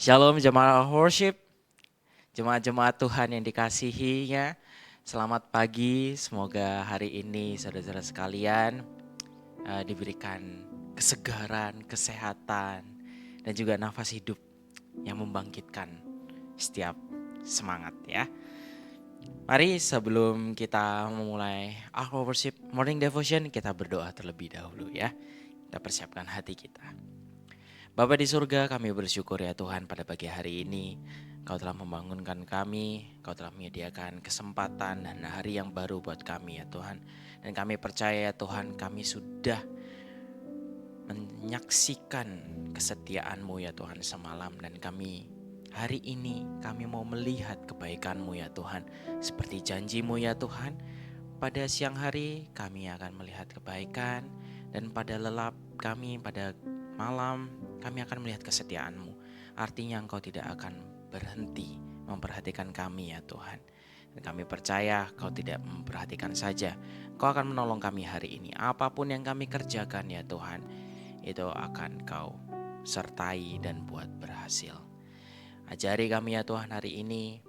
Shalom jemaat worship, jemaat-jemaat Tuhan yang dikasihinya. Selamat pagi, semoga hari ini saudara-saudara sekalian diberikan kesegaran, kesehatan, dan juga nafas hidup yang membangkitkan setiap semangat ya. Mari sebelum kita memulai our worship morning devotion, kita berdoa terlebih dahulu ya. Kita persiapkan hati kita. Bapa di surga, kami bersyukur ya Tuhan pada pagi hari ini Kau telah membangunkan kami, Kau telah menyediakan kesempatan dan hari yang baru buat kami ya Tuhan. Dan kami percaya ya Tuhan, kami sudah menyaksikan kesetiaan-Mu ya Tuhan semalam. Dan kami hari ini kami mau melihat kebaikan-Mu ya Tuhan. Seperti janji-Mu ya Tuhan, pada siang hari kami akan melihat kebaikan. Dan pada lelap kami pada malam kami akan melihat kesetiaan-Mu. Artinya Engkau tidak akan berhenti memperhatikan kami ya Tuhan. Dan kami percaya Kau tidak memperhatikan saja, Kau akan menolong kami hari ini. Apapun yang kami kerjakan ya Tuhan, itu akan Kau sertai dan buat berhasil. Ajari kami ya Tuhan hari ini,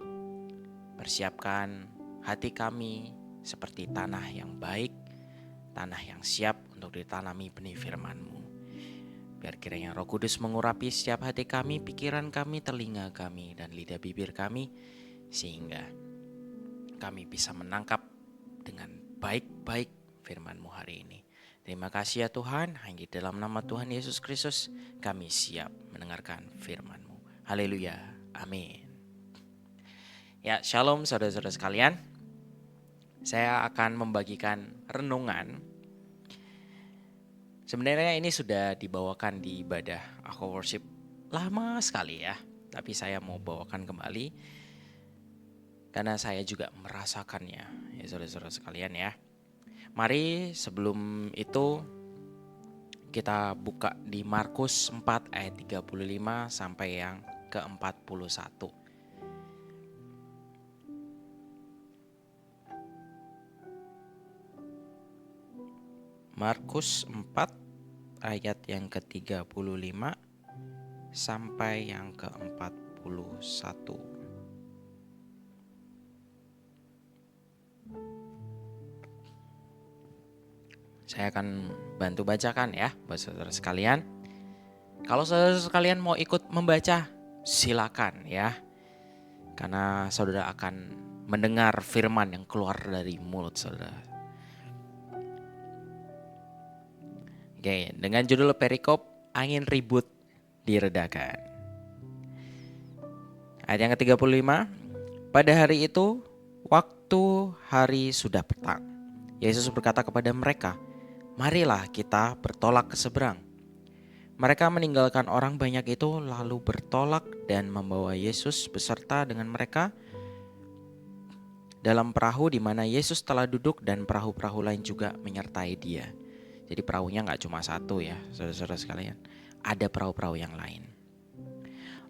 persiapkan hati kami seperti tanah yang baik, tanah yang siap untuk ditanami benih firman-Mu. Biar kiranya Roh Kudus mengurapi setiap hati kami, pikiran kami, telinga kami, dan lidah bibir kami, sehingga kami bisa menangkap dengan baik-baik firman-Mu hari ini. Terima kasih ya Tuhan, hanya dalam nama Tuhan Yesus Kristus kami siap mendengarkan firman-Mu. Haleluya, amin. Ya, shalom saudara-saudara sekalian. Saya akan membagikan renungan. Sebenarnya ini sudah dibawakan di ibadah Aku Worship lama sekali ya. Tapi saya mau bawakan kembali karena saya juga merasakannya ya saudara-saudara sekalian ya. Mari sebelum itu kita buka di Markus 4 ayat 35 sampai yang ke-41. Markus 4 ayat yang ke-35 sampai yang ke-41. Saya akan bantu bacakan ya buat saudara sekalian. Kalau saudara sekalian mau ikut membaca, silakan ya. Karena saudara akan mendengar firman yang keluar dari mulut saudara. Oke, dengan judul perikop angin ribut diredakan. Ayat yang ke-35, pada hari itu, waktu hari sudah petang, Yesus berkata kepada mereka, marilah kita bertolak ke seberang. Mereka meninggalkan orang banyak itu lalu bertolak dan membawa Yesus beserta dengan mereka dalam perahu di mana Yesus telah duduk dan perahu-perahu lain juga menyertai dia. Jadi perahunya gak cuma satu ya saudara-saudara sekalian, ada perahu-perahu yang lain.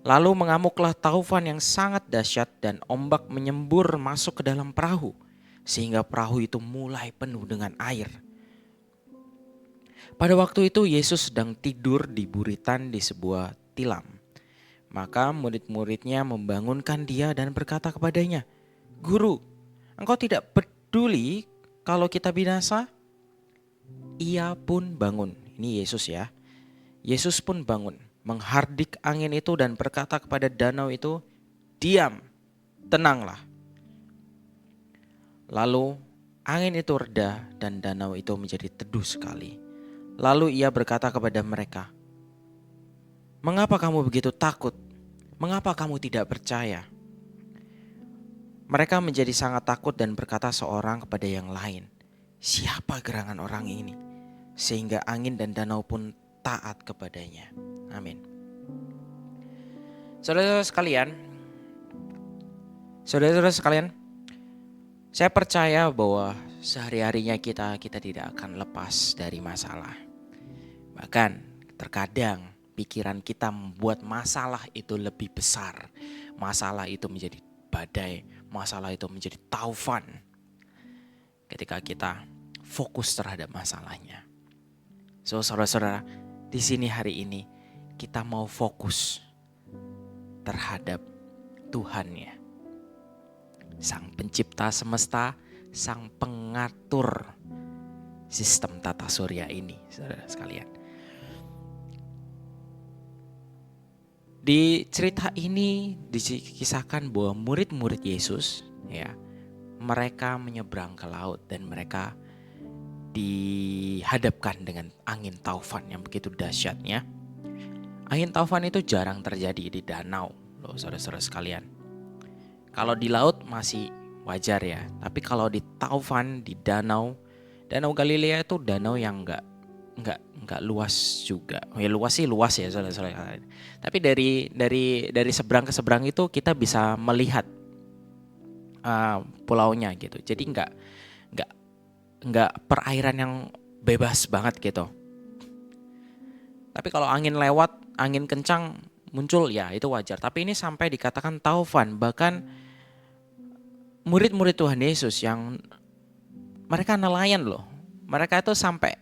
Lalu mengamuklah taufan yang sangat dahsyat dan ombak menyembur masuk ke dalam perahu sehingga perahu itu mulai penuh dengan air. Pada waktu itu Yesus sedang tidur di buritan di sebuah tilam. Maka murid-muridnya membangunkan dia dan berkata kepadanya, Guru, engkau tidak peduli kalau kita binasa? Ia pun bangun. Ini Yesus ya. Yesus pun bangun, menghardik angin itu dan berkata kepada danau itu, diam, tenanglah. Lalu angin itu reda dan danau itu menjadi teduh sekali. Lalu ia berkata kepada mereka, mengapa kamu begitu takut? Mengapa kamu tidak percaya? Mereka menjadi sangat takut dan berkata seorang kepada yang lain, siapa gerangan orang ini? Sehingga angin dan danau pun taat kepadanya. Amin. Saudara-saudara sekalian, saya percaya bahwa sehari-harinya kita tidak akan lepas dari masalah. Bahkan terkadang pikiran kita membuat masalah itu lebih besar. Masalah itu menjadi badai, masalah itu menjadi taufan. Ketika kita fokus terhadap masalahnya. So saudara-saudara, di sini hari ini kita mau fokus terhadap Tuhannya. Sang pencipta semesta, sang pengatur sistem tata surya ini, saudara sekalian. Di cerita ini dikisahkan bahwa murid-murid Yesus, ya, mereka menyeberang ke laut dan mereka dihadapkan dengan angin taufan yang begitu dahsyatnya. Angin taufan itu jarang terjadi di danau, loh saudara-saudara sekalian. Kalau di laut masih wajar ya, tapi kalau di taufan, di Danau Galilea itu danau yang enggak luas juga. Ya luas sih luas ya saudara-saudara. Tapi dari seberang ke seberang itu kita bisa melihat pulaunya gitu. Jadi enggak perairan yang bebas banget gitu. Tapi kalau angin lewat, angin kencang muncul ya itu wajar. Tapi ini sampai dikatakan taufan, bahkan murid-murid Tuhan Yesus yang mereka nelayan loh. Mereka itu sampai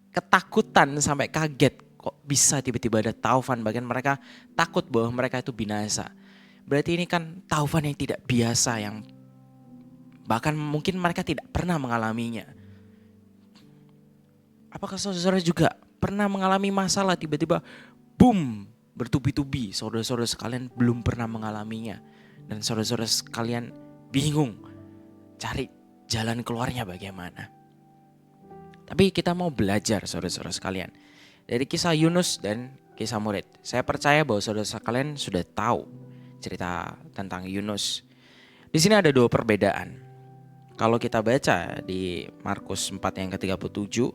ketakutan, sampai kaget kok bisa tiba-tiba ada taufan. Bahkan mereka takut bahwa mereka itu binasa. Berarti ini kan taufan yang tidak biasa, yang bahkan mungkin mereka tidak pernah mengalaminya. Apakah saudara juga pernah mengalami masalah tiba-tiba boom bertubi-tubi? Saudara-saudara sekalian belum pernah mengalaminya. Dan saudara-saudara sekalian bingung cari jalan keluarnya bagaimana. Tapi kita mau belajar saudara-saudara sekalian dari kisah Yunus dan kisah murid. Saya percaya bahwa saudara sekalian sudah tahu cerita tentang Yunus. Di sini ada dua perbedaan. Kalau kita baca di Markus 4 yang ke-37,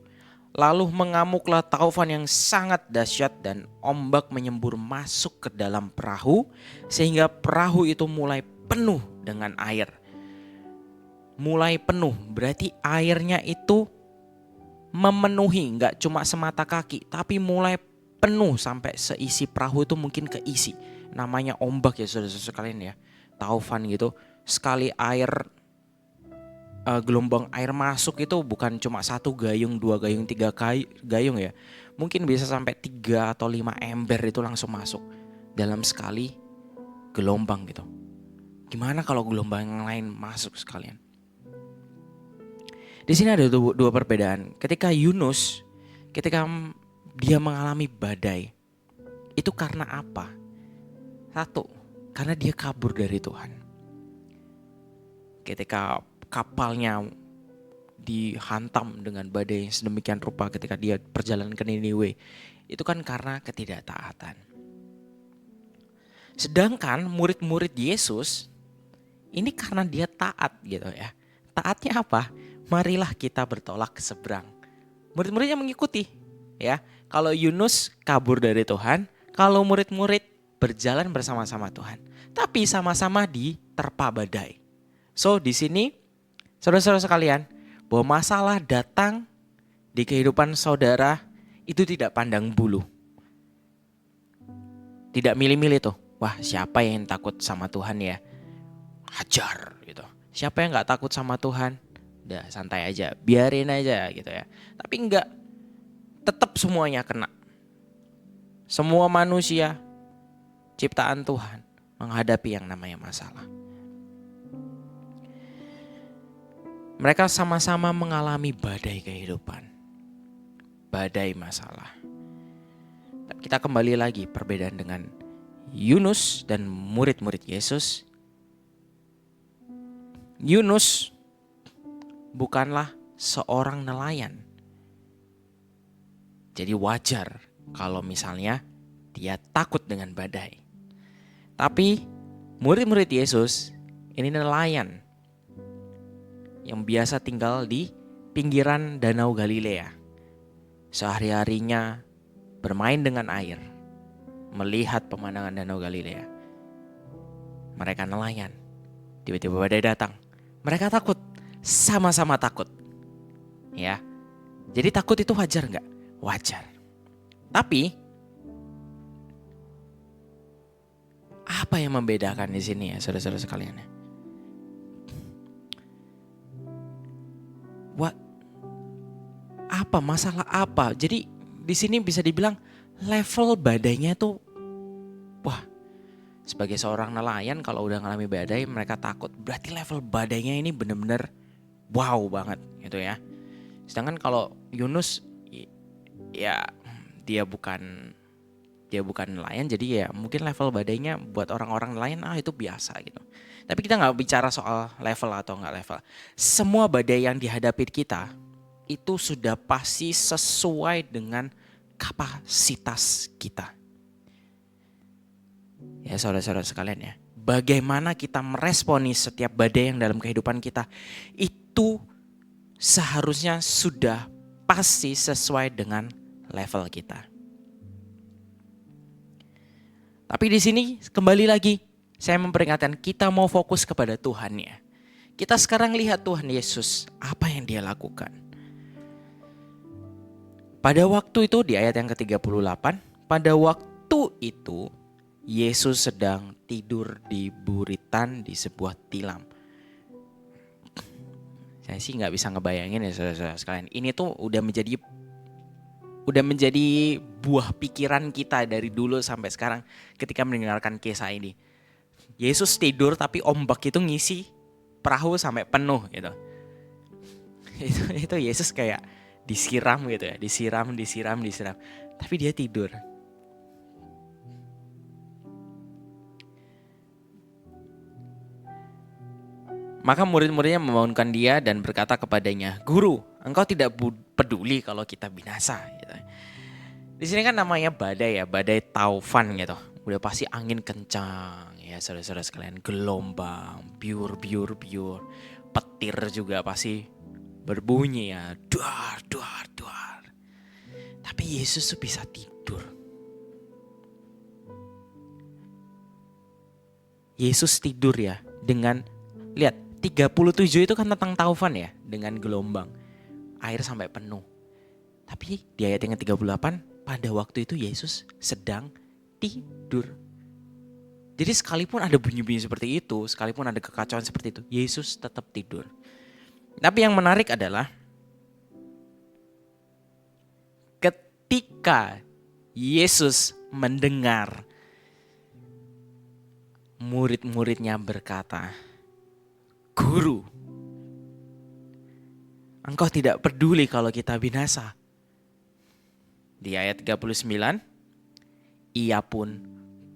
lalu mengamuklah taufan yang sangat dahsyat dan ombak menyembur masuk ke dalam perahu sehingga perahu itu mulai penuh dengan air. Mulai penuh berarti airnya itu memenuhi, gak cuma semata kaki, tapi mulai penuh sampai seisi perahu itu mungkin keisi. Namanya ombak ya saudara-saudara sekalian ya, taufan gitu. Sekali air, gelombang air masuk itu bukan cuma 1 gayung, 2 gayung, 3 gayung ya. Mungkin bisa sampai 3 atau 5 ember itu langsung masuk dalam sekali gelombang gitu. Gimana kalau gelombang yang lain masuk sekalian? Di sini ada dua perbedaan. Ketika Yunus, ketika dia mengalami badai, itu karena apa? 1, karena dia kabur dari Tuhan. Ketika kapalnya dihantam dengan badai yang sedemikian rupa ketika dia perjalanan ke Niniwe, itu kan karena ketidaktaatan. Sedangkan murid-murid Yesus ini karena dia taat gitu ya. Taatnya apa? Marilah kita bertolak ke seberang. Murid-muridnya mengikuti ya. Kalau Yunus kabur dari Tuhan, kalau murid-murid berjalan bersama-sama Tuhan, tapi sama-sama diterpa badai. So di sini saudara-saudara sekalian, bahwa masalah datang di kehidupan saudara itu tidak pandang bulu. Tidak milih-milih tuh. Wah, siapa yang takut sama Tuhan ya? Hajar gitu. Siapa yang gak takut sama Tuhan? Udah santai aja, biarin aja gitu ya. Tapi enggak, tetap semuanya kena. Semua manusia ciptaan Tuhan menghadapi yang namanya masalah. Mereka sama-sama mengalami badai kehidupan, badai masalah. Tapi kita kembali lagi perbedaan dengan Yunus dan murid-murid Yesus. Yunus bukanlah seorang nelayan. Jadi wajar kalau misalnya dia takut dengan badai. Tapi murid-murid Yesus ini nelayan yang biasa tinggal di pinggiran Danau Galilea. Sehari-harinya bermain dengan air, melihat pemandangan Danau Galilea. Mereka nelayan. Tiba-tiba badai datang. Mereka takut. Sama-sama takut. Ya. Jadi takut itu wajar enggak? Wajar. Tapi apa yang membedakan di sini ya saudara-saudara sekalian? Apa masalah apa? Jadi di sini bisa dibilang level badainya itu wah Sebagai seorang nelayan kalau udah ngalami badai mereka takut. Berarti level badainya ini bener-bener wow banget gitu ya. Sedangkan kalau Yunus ya dia bukan nelayan, jadi ya mungkin level badainya buat orang-orang nelayan itu biasa gitu. Tapi kita nggak bicara soal level atau nggak level. Semua badai yang dihadapi kita itu sudah pasti sesuai dengan kapasitas kita. Ya saudara-saudara sekalian ya, bagaimana kita meresponi setiap badai yang dalam kehidupan kita itu seharusnya sudah pasti sesuai dengan level kita. Tapi di sini kembali lagi saya memperingatkan kita mau fokus kepada Tuhan ya. Kita sekarang lihat Tuhan Yesus apa yang dia lakukan. Pada waktu itu di ayat yang ke-38, pada waktu itu Yesus sedang tidur di buritan di sebuah tilam. Saya sih nggak bisa ngebayangin ya saudara-saudara sekalian. Ini tuh udah menjadi buah pikiran kita dari dulu sampai sekarang ketika mendengarkan kisah ini. Yesus tidur tapi ombak itu ngisi perahu sampai penuh gitu. Itu Yesus kayak disiram gitu ya, disiram. Tapi dia tidur. Maka murid-muridnya membangunkan dia dan berkata kepadanya, "Guru, engkau tidak peduli kalau kita binasa." Gitu. Di sini kan namanya badai ya, badai taufan gitu. Udah pasti angin kencang ya saudara-saudara sekalian, gelombang, biur. Petir juga pasti berbunyi ya, duar. Tapi Yesus tuh bisa tidur. Yesus tidur ya dengan, lihat 37 itu kan tentang taufan ya, dengan gelombang, air sampai penuh. Tapi di ayat yang ke-38, pada waktu itu Yesus sedang tidur. Jadi sekalipun ada bunyi-bunyi seperti itu, sekalipun ada kekacauan seperti itu, Yesus tetap tidur. Tapi yang menarik adalah ketika Yesus mendengar murid-muridnya berkata, "Guru, engkau tidak peduli kalau kita binasa." Di ayat 39, ia pun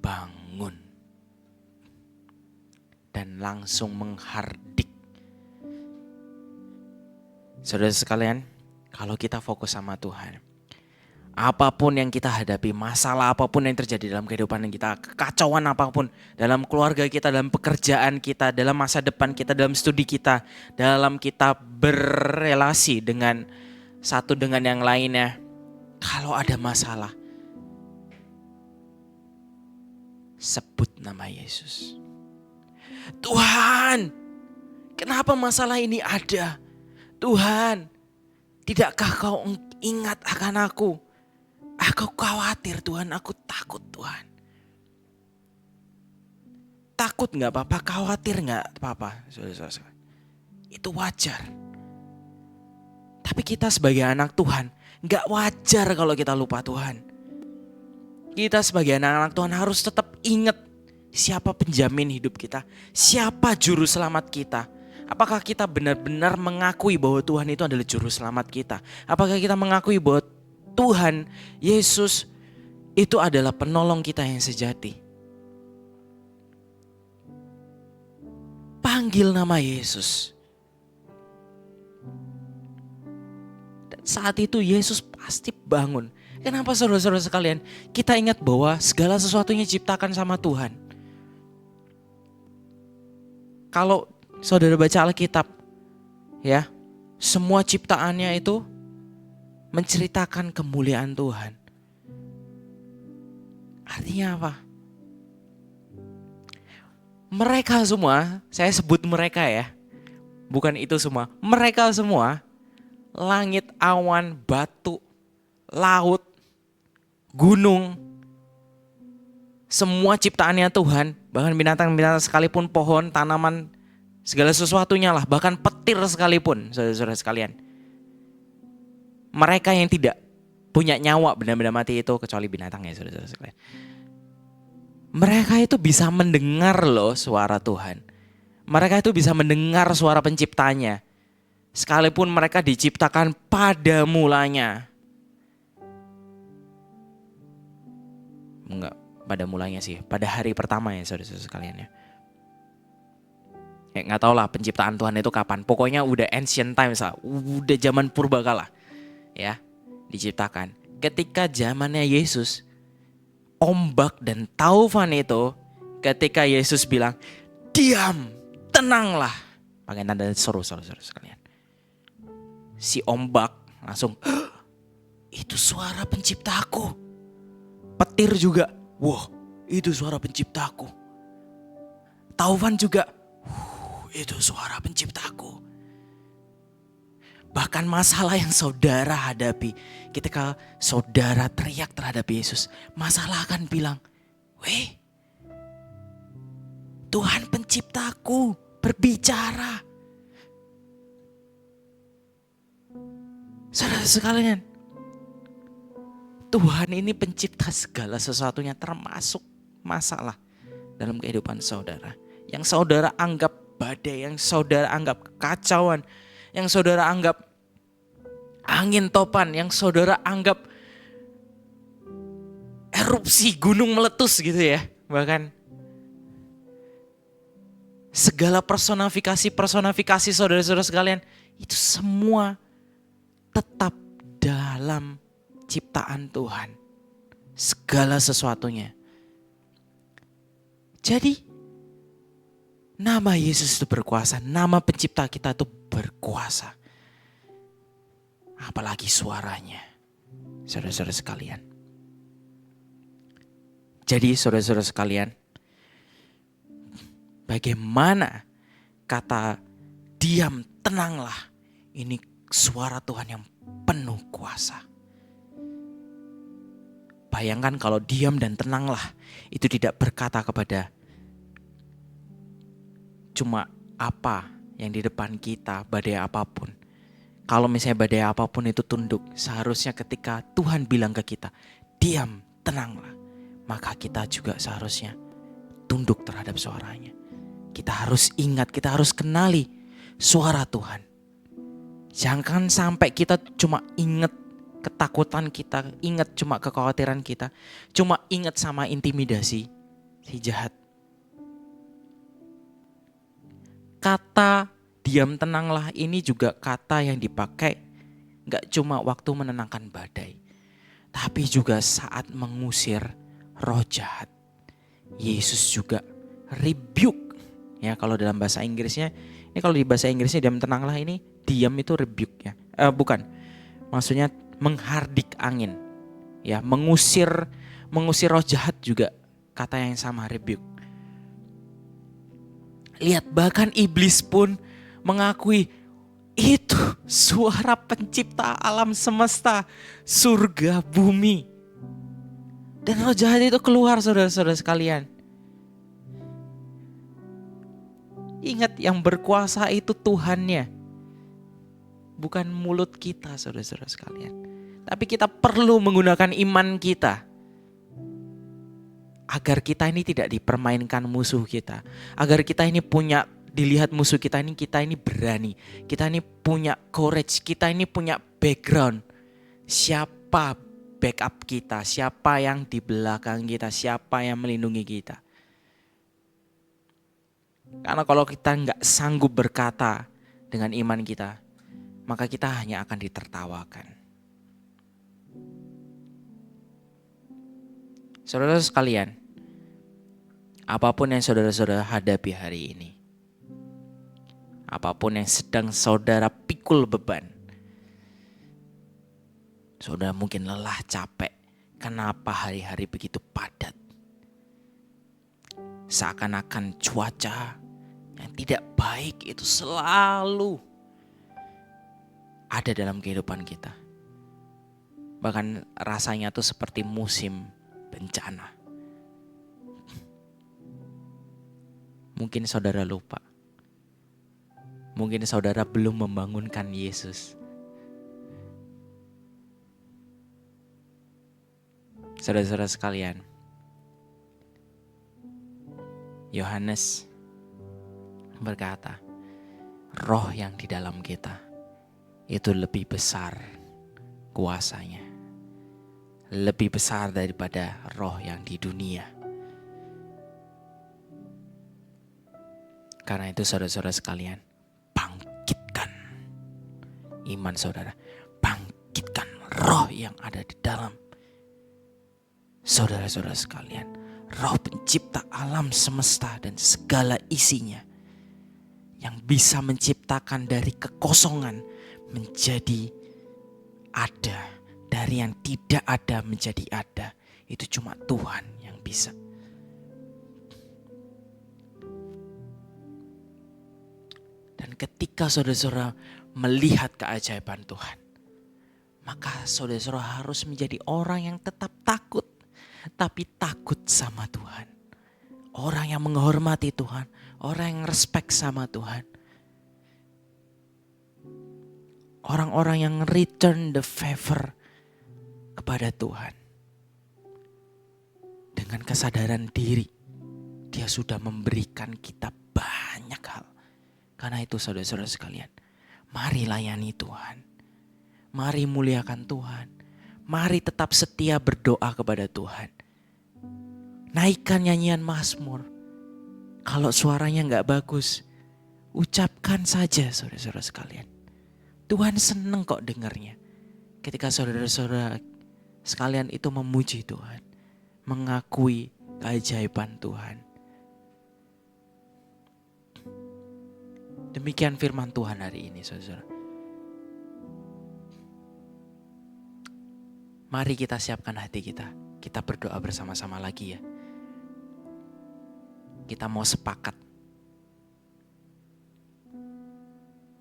bangun dan langsung menghardik. Saudara sekalian, kalau kita fokus sama Tuhan, apapun yang kita hadapi, masalah apapun yang terjadi dalam kehidupan kita, kekacauan apapun dalam keluarga kita, dalam pekerjaan kita, dalam masa depan kita, dalam studi kita, dalam kita berrelasi dengan satu dengan yang lainnya, kalau ada masalah, sebut nama Yesus. Tuhan, kenapa masalah ini ada? Tuhan, tidakkah kau ingat akan aku? Aku khawatir Tuhan, aku takut Tuhan. Takut gak apa-apa, khawatir gak apa-apa. Itu wajar. Tapi kita sebagai anak Tuhan, gak wajar kalau kita lupa Tuhan. Kita sebagai anak-anak Tuhan harus tetap ingat siapa penjamin hidup kita, siapa juru selamat kita. Apakah kita benar-benar mengakui bahwa Tuhan itu adalah juru selamat kita? Apakah kita mengakui bahwa Tuhan Yesus itu adalah penolong kita yang sejati? Panggil nama Yesus. Dan saat itu Yesus pasti bangun. Kenapa saudara-saudara sekalian? Kita ingat bahwa segala sesuatunya diciptakan sama Tuhan. Kalau saudara baca Alkitab, ya, semua ciptaannya itu menceritakan kemuliaan Tuhan. Artinya apa? Mereka semua, saya sebut mereka ya, bukan itu semua. Mereka semua, langit, awan, batu, laut, gunung, semua ciptaannya Tuhan, bahkan binatang-binatang sekalipun, pohon, tanaman, segala sesuatunya lah, bahkan petir sekalipun, saudara-saudara sekalian. Mereka yang tidak punya nyawa benda-benda mati itu, kecuali binatang ya saudara-saudara sekalian. Mereka itu bisa mendengar loh suara Tuhan. Mereka itu bisa mendengar suara penciptanya. Sekalipun mereka diciptakan pada mulanya. Enggak, pada mulanya sih. Pada hari pertama ya saudara-saudara sekalian ya. Nggak tahu lah penciptaan Tuhan itu kapan. Pokoknya udah ancient times lah. Udah zaman purbakala ya diciptakan. Ketika zamannya Yesus, ombak dan taufan itu ketika Yesus bilang, diam, tenanglah. Pakai tanda seru saudara-saudara sekalian. Si ombak langsung, itu suara penciptaku. Petir juga, wah itu suara penciptaku. Taufan juga, itu suara penciptaku. Bahkan masalah yang saudara hadapi, ketika saudara teriak terhadap Yesus, masalah akan bilang, weh, Tuhan penciptaku berbicara. Saudara sekalian, Tuhan ini pencipta segala sesuatunya, termasuk masalah dalam kehidupan saudara. Yang saudara anggap badai, yang saudara anggap kekacauan, yang saudara anggap angin topan, yang saudara anggap erupsi gunung meletus gitu ya. Bahkan segala personifikasi saudara-saudara sekalian, itu semua tetap dalam ciptaan Tuhan. Segala sesuatunya. Jadi nama Yesus itu berkuasa, nama pencipta kita itu berkuasa. Apalagi suaranya, saudara-saudara sekalian. Jadi saudara-saudara sekalian, bagaimana kata diam, tenanglah, ini suara Tuhan yang penuh kuasa. Bayangkan kalau diam dan tenanglah itu tidak berkata kepada cuma apa yang di depan kita, badai apapun. Kalau misalnya badai apapun itu tunduk, seharusnya ketika Tuhan bilang ke kita, diam, tenanglah, maka kita juga seharusnya tunduk terhadap suaranya. Kita harus ingat, kita harus kenali suara Tuhan. Jangan sampai kita cuma ingat ketakutan kita, ingat cuma kekhawatiran kita, cuma ingat sama intimidasi si jahat. Kata diam tenanglah ini juga kata yang dipakai gak cuma waktu menenangkan badai, tapi juga saat mengusir roh jahat. Yesus juga rebuke. Ya, kalau dalam bahasa Inggrisnya, ini kalau di bahasa Inggrisnya diam tenanglah ini, diam itu rebuke ya. Bukan. Maksudnya menghardik angin. Ya, mengusir roh jahat juga kata yang sama, rebuke. Lihat, bahkan iblis pun mengakui itu suara pencipta alam semesta, surga, bumi. Dan roh jahat itu keluar, saudara-saudara sekalian. Ingat, yang berkuasa itu Tuhannya, bukan mulut kita, saudara-saudara sekalian. Tapi kita perlu menggunakan iman kita agar kita ini tidak dipermainkan musuh kita. Agar kita ini punya, dilihat musuh kita ini berani. Kita ini punya courage, kita ini punya background. Siapa backup kita, siapa yang di belakang kita, siapa yang melindungi kita. Karena kalau kita nggak sanggup berkata dengan iman kita, maka kita hanya akan ditertawakan. Saudara sekalian, apapun yang saudara-saudara hadapi hari ini, apapun yang sedang saudara pikul beban, saudara mungkin lelah, capek, kenapa hari-hari begitu padat? Seakan-akan cuaca yang tidak baik itu selalu ada dalam kehidupan kita. Bahkan rasanya tuh seperti musim bencana. Mungkin saudara lupa. Mungkin saudara belum membangunkan Yesus. Saudara-saudara sekalian, Yohanes berkata, roh yang di dalam kita itu lebih besar kuasanya, lebih besar daripada roh yang di dunia. Karena itu saudara-saudara sekalian, bangkitkan iman saudara, bangkitkan roh yang ada di dalam saudara-saudara sekalian, roh pencipta alam semesta dan segala isinya, yang bisa menciptakan dari kekosongan menjadi ada, dari yang tidak ada menjadi ada. Itu cuma Tuhan yang bisa. Dan ketika saudara-saudara melihat keajaiban Tuhan, maka saudara-saudara harus menjadi orang yang tetap takut, tapi takut sama Tuhan. Orang yang menghormati Tuhan, orang yang respect sama Tuhan. Orang-orang yang return the favor kepada Tuhan. Dengan kesadaran diri, Dia sudah memberikan kita banyak hal. Karena itu saudara-saudara sekalian, mari layani Tuhan. Mari muliakan Tuhan. Mari tetap setia berdoa kepada Tuhan. Naikkan nyanyian mazmur. Kalau suaranya gak bagus, ucapkan saja saudara-saudara sekalian. Tuhan senang kok dengarnya. Ketika saudara-saudara sekalian itu memuji Tuhan, mengakui keajaiban Tuhan. Demikian firman Tuhan hari ini, saudara. Mari kita siapkan hati kita. Kita berdoa bersama-sama lagi ya. Kita mau sepakat.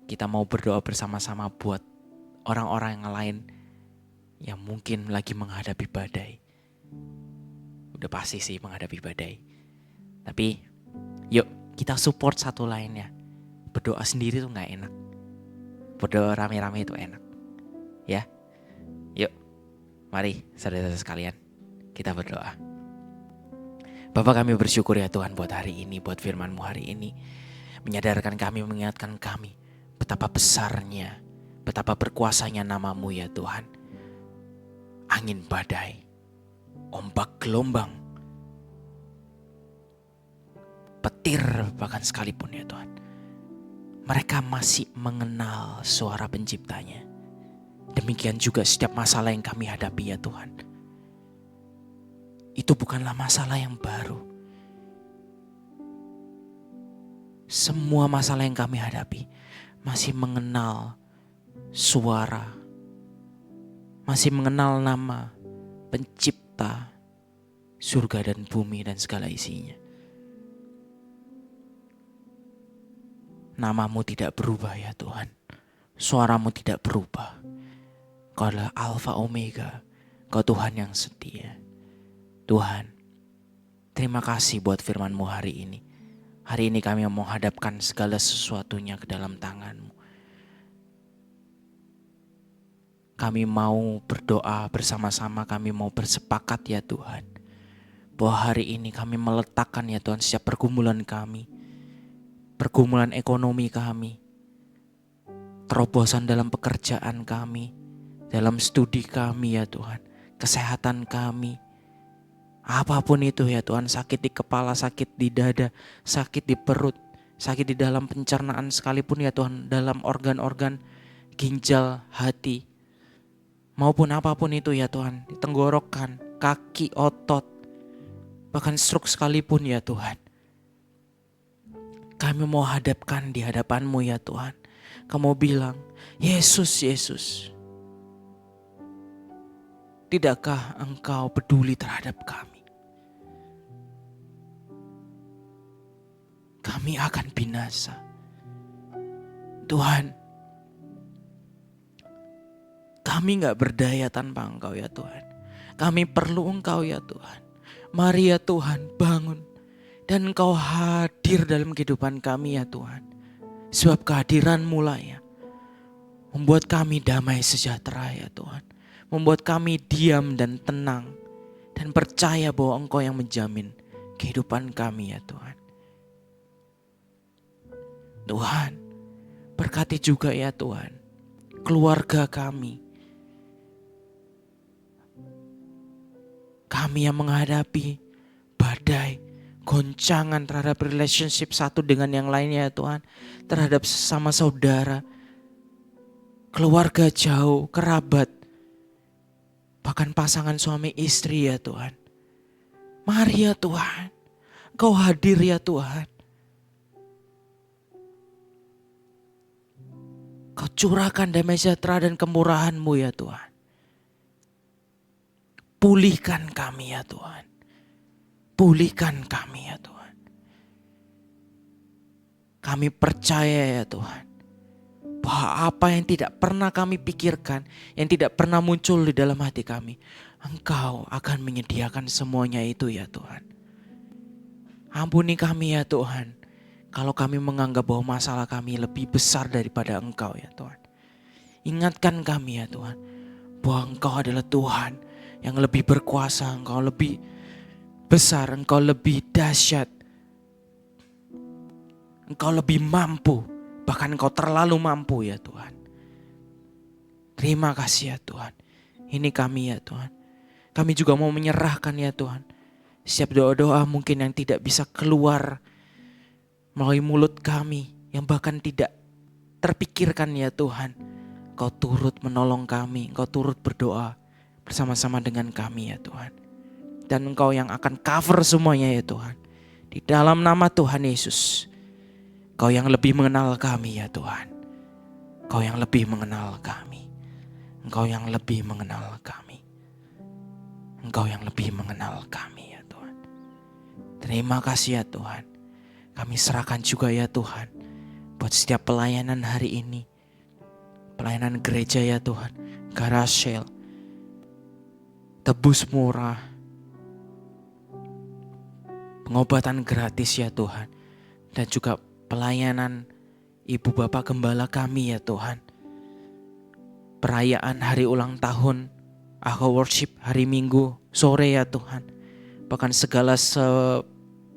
Kita mau berdoa bersama-sama buat orang-orang yang lain yang mungkin lagi menghadapi badai. Udah pasti sih menghadapi badai. Tapi yuk kita support satu lainnya. Berdoa sendiri tuh gak enak. Berdoa rame-rame itu enak. Ya. Yuk. Mari saudara-saudara sekalian. Kita berdoa. Bapa, kami bersyukur ya Tuhan buat hari ini. Buat firman-Mu hari ini. Menyadarkan kami, mengingatkan kami. Betapa besarnya. Betapa berkuasanya nama-Mu ya Tuhan. Angin badai. Ombak gelombang. Petir bahkan sekalipun ya Tuhan. Mereka masih mengenal suara penciptanya. Demikian juga setiap masalah yang kami hadapi ya Tuhan. Itu bukanlah masalah yang baru. Semua masalah yang kami hadapi masih mengenal suara. Masih mengenal nama pencipta surga dan bumi dan segala isinya. Nama-Mu tidak berubah ya Tuhan. Suara-Mu tidak berubah. Kau adalah Alfa Omega. Kau Tuhan yang setia. Tuhan, terima kasih buat firman-Mu hari ini. Hari ini kami mau hadapkan segala sesuatunya ke dalam tangan-Mu. Kami mau berdoa bersama-sama, kami mau bersepakat ya Tuhan. Bahwa hari ini kami meletakkan ya Tuhan setiap pergumulan kami. Pergumulan ekonomi kami, terobosan dalam pekerjaan kami, dalam studi kami ya Tuhan, kesehatan kami, apapun itu ya Tuhan, sakit di kepala, sakit di dada, sakit di perut, sakit di dalam pencernaan sekalipun ya Tuhan, dalam organ-organ ginjal, hati, maupun apapun itu ya Tuhan, di tenggorokan, kaki, otot, bahkan stroke sekalipun ya Tuhan. Kami mau hadapkan di hadapan-Mu ya Tuhan. Kamu bilang, Yesus, Yesus. Tidakkah Engkau peduli terhadap kami? Kami akan binasa. Tuhan, kami gak berdaya tanpa Engkau ya Tuhan. Kami perlu Engkau ya Tuhan. Mari ya Tuhan, bangun. Dan Engkau hadir dalam kehidupan kami ya Tuhan. Sebab kehadiran-Mu lah ya membuat kami damai sejahtera ya Tuhan. Membuat kami diam dan tenang. Dan percaya bahwa Engkau yang menjamin kehidupan kami ya Tuhan. Tuhan, berkati juga ya Tuhan keluarga kami. Kami yang menghadapi badai, goncangan terhadap relationship satu dengan yang lainnya ya Tuhan. Terhadap sesama saudara, keluarga jauh, kerabat, bahkan pasangan suami istri ya Tuhan. Mari ya Tuhan, Engkau hadir ya Tuhan. Kau curahkan damai sejahtera dan kemurahan-Mu ya Tuhan. Pulihkan kami ya Tuhan. Pulihkan kami ya Tuhan. Kami percaya ya Tuhan, bahwa apa yang tidak pernah kami pikirkan, yang tidak pernah muncul di dalam hati kami, Engkau akan menyediakan semuanya itu ya Tuhan. Ampuni kami ya Tuhan, kalau kami menganggap bahwa masalah kami lebih besar daripada Engkau ya Tuhan. Ingatkan kami ya Tuhan, bahwa Engkau adalah Tuhan yang lebih berkuasa, Engkau lebih besar, Engkau lebih dahsyat, Engkau lebih mampu, bahkan Engkau terlalu mampu ya Tuhan. Terima kasih ya Tuhan. Ini kami ya Tuhan. Kami juga mau menyerahkan ya Tuhan setiap doa-doa mungkin yang tidak bisa keluar melalui mulut kami, yang bahkan tidak terpikirkan ya Tuhan. Engkau turut menolong kami, Engkau turut berdoa bersama-sama dengan kami ya Tuhan. Dan Engkau yang akan cover semuanya ya Tuhan. Di dalam nama Tuhan Yesus. Engkau yang lebih mengenal kami ya Tuhan. Engkau yang lebih mengenal kami. Engkau yang lebih mengenal kami. Engkau yang lebih mengenal kami ya Tuhan. Terima kasih ya Tuhan. Kami serahkan juga ya Tuhan buat setiap pelayanan hari ini. Pelayanan gereja ya Tuhan. Garasel, tebus murah, pengobatan gratis ya Tuhan. Dan juga pelayanan Ibu Bapak Gembala kami ya Tuhan. Perayaan hari ulang tahun, Aku Worship hari Minggu sore ya Tuhan. Bahkan segala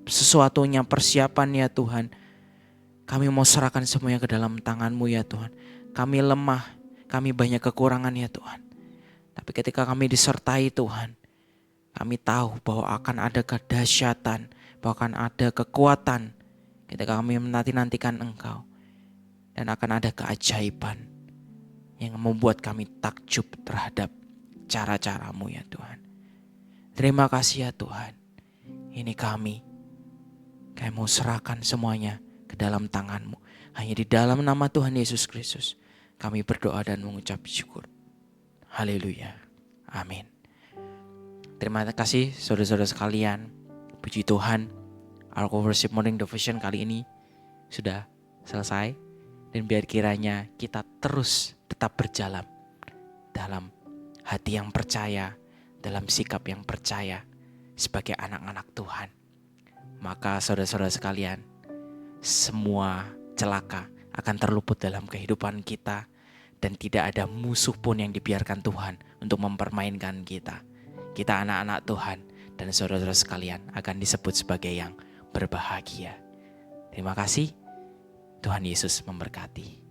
sesuatunya persiapan ya Tuhan. Kami mau serahkan semuanya ke dalam tangan-Mu ya Tuhan. Kami lemah, kami banyak kekurangan ya Tuhan. Tapi ketika kami disertai Tuhan, kami tahu bahwa akan ada kedahsyatan, bahwa akan ada kekuatan ketika kami menanti-nantikan Engkau. Dan akan ada keajaiban yang membuat kami takjub terhadap cara-cara-Mu ya Tuhan. Terima kasih ya Tuhan. Ini kami mau serahkan semuanya ke dalam tangan-Mu. Hanya di dalam nama Tuhan Yesus Kristus kami berdoa dan mengucap syukur. Haleluya. Amin. Terima kasih saudara-saudara sekalian. Puji Tuhan, Our Worship Morning Devotion kali ini sudah selesai. Dan biar kiranya kita terus tetap berjalan dalam hati yang percaya, dalam sikap yang percaya sebagai anak-anak Tuhan. Maka saudara-saudara sekalian, semua celaka akan terluput dalam kehidupan kita. Dan tidak ada musuh pun yang dibiarkan Tuhan untuk mempermainkan kita. Kita anak-anak Tuhan dan saudara-saudara sekalian akan disebut sebagai yang berbahagia. Terima kasih. Tuhan Yesus memberkati.